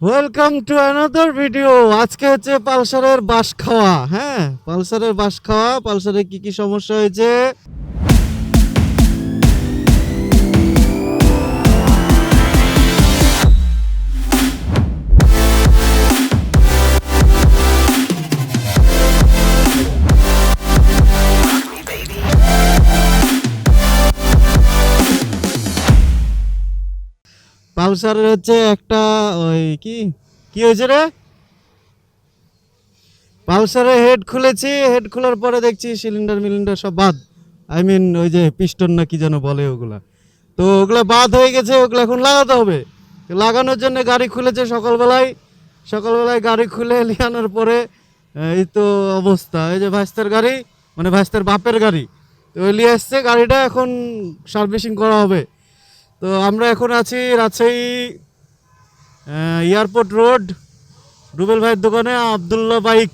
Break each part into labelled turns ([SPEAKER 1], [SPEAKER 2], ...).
[SPEAKER 1] Welcome to another video. আজকে হচ্ছে পালসারের বাস খাওয়া। হ্যাঁ, পালসারের বাস খাওয়া। পালসারে কি কি সমস্যা হয়েছে। পালসারের হচ্ছে একটা ওই কি কি হয়েছে রে, পালসারে হেড খুলেছি। হেড খোলার পরে দেখছি সিলিন্ডার সব বাদ। আই মিন ওই যে পিস্টন না কি যেন বলে ওগুলা, তো ওগুলা বাদ হয়ে গেছে। ওগুলো এখন লাগাতে হবে। তো লাগানোর জন্য গাড়ি খুলেছে সকালবেলায় গাড়ি খুলে লিয়ানোর পরে এই তো অবস্থা। এই যে ভাইস্তার গাড়ি, মানে ভাইস্তার বাপের গাড়ি, তো ওই নিয়ে এসছে গাড়িটা, এখন সার্ভিসিং করা হবে। তো আমরা এখন আছি রাজশাহী এয়ারপোর্ট রোড, রুবেল ভাইয়ের দোকানে, আবদুল্লাহ বাইক।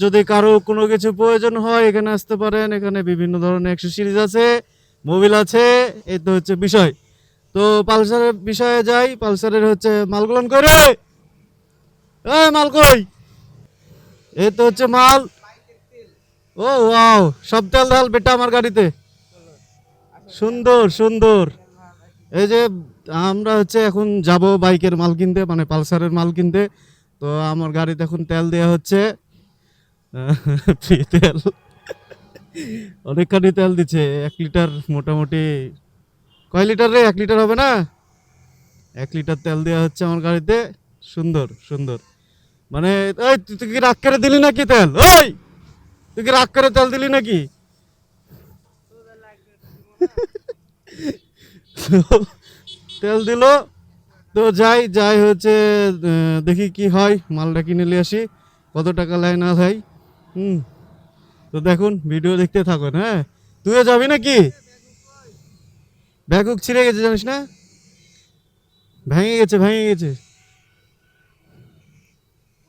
[SPEAKER 1] যদি কারো কোনো কিছু প্রয়োজন হয় এখানে আসতে পারেন। এখানে বিভিন্ন ধরনের অ্যাক্সেসরিজ আছে, মোবিল আছে। এই তো হচ্ছে বিষয়। তো পালসারের বিষয়ে যাই। পালসারের হচ্ছে মালগুলান কই রে, মাল কই? এই তো হচ্ছে মাল। ও ওয়াও, সব তেল ঢাল বেটা আমার গাড়িতে। সুন্দর সুন্দর। এই যে আমরা হচ্ছে এখন যাব বাইকের মাল কিনতে, মানে পালসারের মাল কিনতে। তো আমার গাড়িতে এখন তেল দেওয়া হচ্ছে ফ্রি তেল। অনেকখানি তেল দিচ্ছে, 1 লিটার মোটামুটি। কয় লিটার রে? 1 লিটার হবে না, 1 লিটার তেল দেওয়া হচ্ছে আমার গাড়িতে। সুন্দর সুন্দর। মানে ওই তুই কি রাগ করে দিলি নাকি তেল? ওই তুই কি রাগ করে তেল দিলি নাকি? তেল দিল। তো যাই যাই হচ্ছে দেখি কি হয়, মালটা কিনে নিয়ে আসি। কত টাকা লাইন না ভাই। হুম। তো দেখুন, ভিডিও দেখতে থাকুন। হ্যাঁ, তুইও যাবি নাকি? ব্যাগ ছিঁড়ে গেছে জানিস না, ভেঙে গেছে।